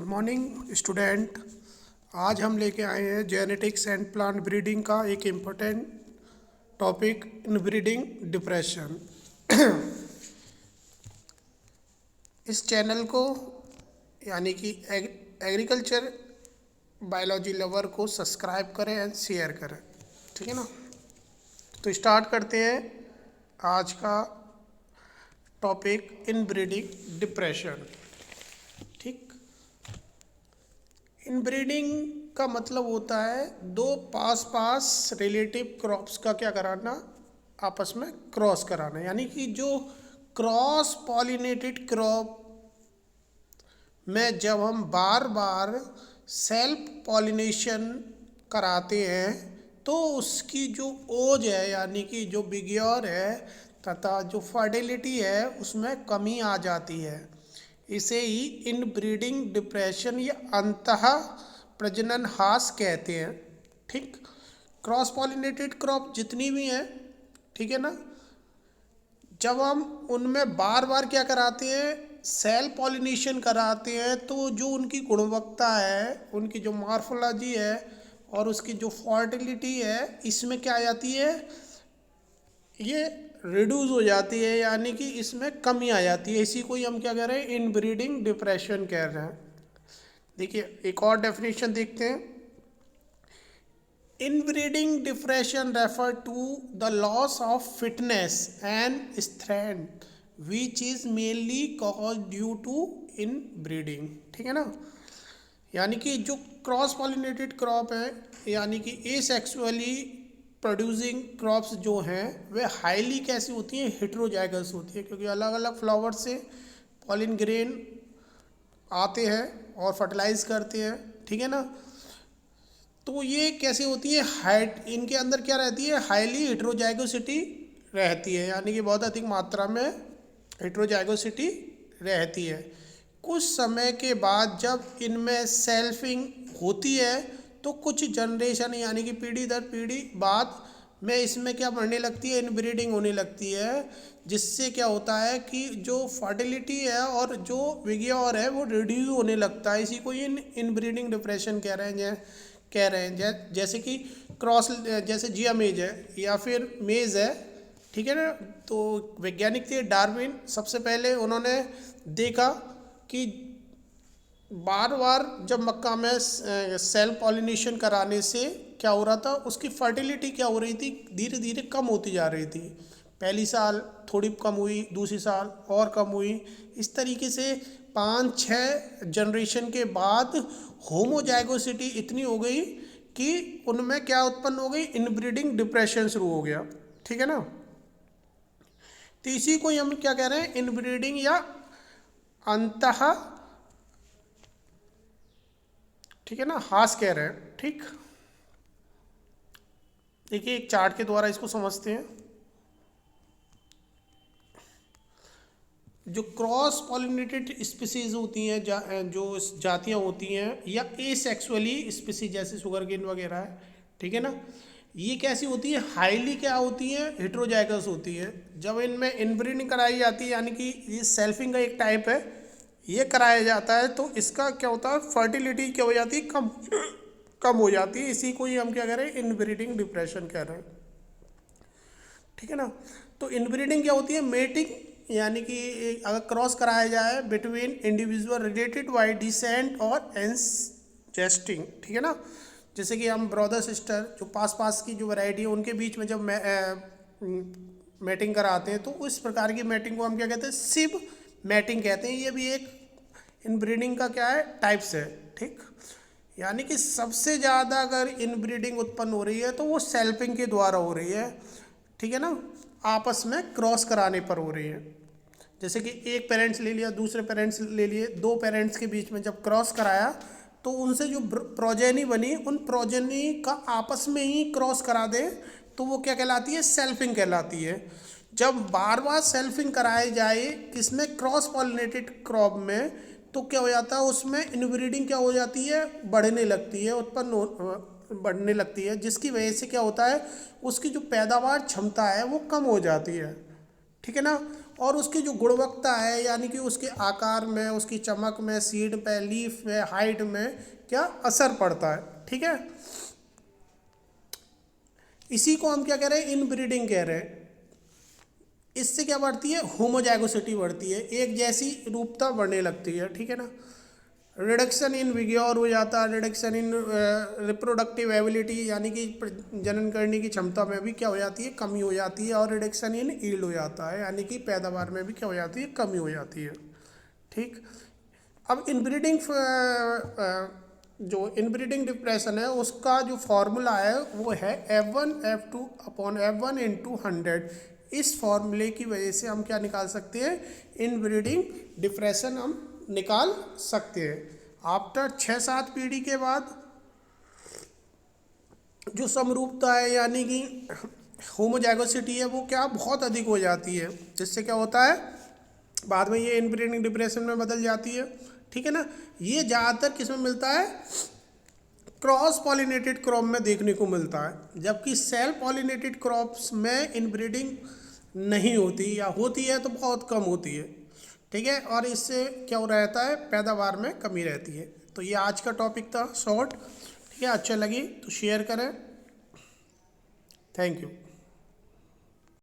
Morning student. आज हम लेके आए हैं जेनेटिक्स एंड प्लांट ब्रीडिंग का एक इम्पोर्टेंट टॉपिक, इनब्रीडिंग डिप्रेशन। इस चैनल को यानी कि एग्रीकल्चर बायोलॉजी लवर को सब्सक्राइब करें एंड शेयर करें, ठीक है ना। तो स्टार्ट करते हैं आज का टॉपिक, इनब्रीडिंग डिप्रेशन। ठीक, इनब्रीडिंग का मतलब होता है दो पास रिलेटिव क्रॉप्स का क्या कराना, आपस में क्रॉस कराना। यानी कि जो क्रॉस पॉलिनेटेड क्रॉप में जब हम बार बार सेल्फ पॉलिनेशन कराते हैं तो उसकी जो ओज है यानी कि जो बिग्योर है तथा जो फर्टिलिटी है उसमें कमी आ जाती है। इसे ही इनब्रीडिंग डिप्रेशन या अंतः प्रजनन ह्रास कहते हैं। ठीक, क्रॉस पॉलिनेटेड क्रॉप जितनी भी हैं, ठीक है ना, जब हम उनमें बार बार क्या कराते हैं, सेल पॉलिनेशन कराते हैं, तो जो उनकी गुणवत्ता है, उनकी जो मॉर्फोलॉजी है और उसकी जो फर्टिलिटी है, इसमें क्या आ जाती है, ये रिड्यूस हो जाती है, यानी कि इसमें कमी आ जाती है। इसी को ही हम क्या कह रहे हैं, इनब्रीडिंग डिप्रेशन कह रहे हैं। देखिए एक और डेफिनेशन देखते हैं। Inbreeding depression refer to the loss of fitness and strength which is mainly cause due to inbreeding. ठीक है ना, यानी कि जो क्रॉस पॉलिनेटेड क्रॉप है यानी कि एसेक्सुअली प्रोड्यूसिंग क्रॉप्स जो हैं वे हाईली कैसी होती हैं, हेट्रोजाइगस होती है, क्योंकि अलग अलग फ्लावर से पॉलिन ग्रेन आते हैं और फर्टिलाइज करते हैं। ठीक है ना, तो ये कैसे होती है, हाइट इनके अंदर क्या रहती है, हाईली हेट्रोजाइगोसिटी रहती है, यानी कि बहुत अधिक मात्रा में हेट्रोजाइगोसिटी रहती है। कुछ समय के बाद जब इनमें सेल्फिंग होती है तो कुछ जनरेशन यानी कि पीढ़ी दर पीढ़ी बाद में इसमें क्या बढ़ने लगती है, इनब्रीडिंग होने लगती है, जिससे क्या होता है कि जो फर्टिलिटी है और जो विग्योर है वो रिड्यूस होने लगता है। इसी को इनब्रीडिंग डिप्रेशन कह रहे हैं। जैसे कि क्रॉस, जैसे जिया मेज है या फिर मेज है, ठीक है ना। तो वैज्ञानिक थे डार्विन, सबसे पहले उन्होंने देखा कि बार बार जब मक्का में सेल पॉलिनेशन कराने से क्या हो रहा था, उसकी फर्टिलिटी क्या हो रही थी, धीरे धीरे कम होती जा रही थी। पहली साल थोड़ी कम हुई, दूसरी साल और कम हुई, इस तरीके से 5-6 जनरेशन के बाद होमोजाइगोसिटी इतनी हो गई कि उनमें क्या उत्पन्न हो गई, इनब्रीडिंग डिप्रेशन शुरू हो गया। ठीक है ना, तो इसी को हम क्या कह रहे हैं, इनब्रीडिंग या अंतः, ठीक है ना, ह्रास कह रहे हैं। ठीक, देखिए एक चार्ट के द्वारा इसको समझते हैं। जो क्रॉस पॉलिनेटेड स्पीसीज होती हैं, जो जातियां होती हैं, या एसेक्सुअली स्पीसीज जैसे शुगर केन वगैरह है, ठीक है ना, ये कैसी होती है, हाईली क्या होती है, हेट्रोजाइगस होती है। जब इनमें इनब्रीडिंग कराई जाती है, यानी कि ये सेल्फिंग का एक टाइप है, ये कराया जाता है, तो इसका क्या होता है, फर्टिलिटी क्या हो जाती है, कम हो जाती है। इसी को ही हम क्या कह रहे हैं, इनब्रीडिंग डिप्रेशन कह रहे हैं। ठीक है ना, तो इनब्रीडिंग क्या होती है, मेटिंग, यानी कि अगर क्रॉस कराया जाए between individual related by decent और एंसेस्टिंग। ठीक है ना, जैसे कि हम ब्रदर सिस्टर जो पास की जो वैरायटी है उनके बीच में जब मैटिंग कराते हैं तो उस प्रकार की मैटिंग को हम क्या कहते हैं, सिब मैटिंग कहते हैं। ये भी एक इनब्रीडिंग का क्या है, टाइप्स है। ठीक, यानी कि सबसे ज़्यादा अगर इनब्रीडिंग उत्पन्न हो रही है तो वो सेल्फिंग के द्वारा हो रही है। ठीक है ना, आपस में क्रॉस कराने पर हो रही है। जैसे कि एक पेरेंट्स ले लिया, दूसरे पेरेंट्स ले लिए, दो पेरेंट्स के बीच में जब क्रॉस कराया तो उनसे जो प्रोजेनी बनी, उन प्रोजेनी का आपस में ही क्रॉस करा दे तो वो क्या कहलाती है, सेल्फिंग कहलाती है। जब बार बार सेल्फिंग कराई जाए किसमें, क्रॉस पॉलिनेटेड क्रॉप में, तो क्या हो जाता है, उसमें इनब्रीडिंग क्या हो जाती है, बढ़ने लगती है, बढ़ने लगती है, जिसकी वजह से क्या होता है, उसकी जो पैदावार क्षमता है वो कम हो जाती है। ठीक है ना, और उसकी जो गुणवत्ता है यानी कि उसके आकार में, उसकी चमक में, सीड पे, लीफ में, हाइट में क्या असर पड़ता है। ठीक है, इसी को हम क्या कह रहे हैं, इनब्रीडिंग कह रहे हैं। इससे क्या बढ़ती है, होमोजाइगोसिटी बढ़ती है, एक जैसी रूपता बढ़ने लगती है। ठीक है ना, रिडक्शन इन विग्योर हो जाता है, रिडक्शन इन रिप्रोडक्टिव एबिलिटी यानी कि जनन करने की क्षमता में भी क्या हो जाती है, कमी हो जाती है, और रिडक्शन इन ईल्ड हो जाता है यानी कि पैदावार में भी क्या हो जाती है, कमी हो जाती है। ठीक, अब इनब्रीडिंग जो इनब्रीडिंग डिप्रेशन है उसका जो फॉर्मूला है वो है F1 F2 upon F1 into 100। इस फॉर्मूले की वजह से हम क्या निकाल सकते हैं, इनब्रीडिंग डिप्रेशन हम निकाल सकते हैं। आफ्टर 6-7 पीढ़ी के बाद जो समरूपता है यानी कि होमोजाइगोसिटी है वो क्या बहुत अधिक हो जाती है, जिससे क्या होता है बाद में ये इनब्रीडिंग डिप्रेशन में बदल जाती है। ठीक है ना, ये ज़्यादातर किस में मिलता है, क्रॉस पॉलिनेटेड क्रॉप में देखने को मिलता है, जबकि सेल्फ पॉलिनेटेड क्रॉप्स में इनब्रीडिंग नहीं होती, या होती है तो बहुत कम होती है। ठीक है, और इससे क्या हो रहता है, पैदावार में कमी रहती है। तो ये आज का टॉपिक था शॉर्ट। ठीक है, अच्छा लगी तो शेयर करें। Thank you.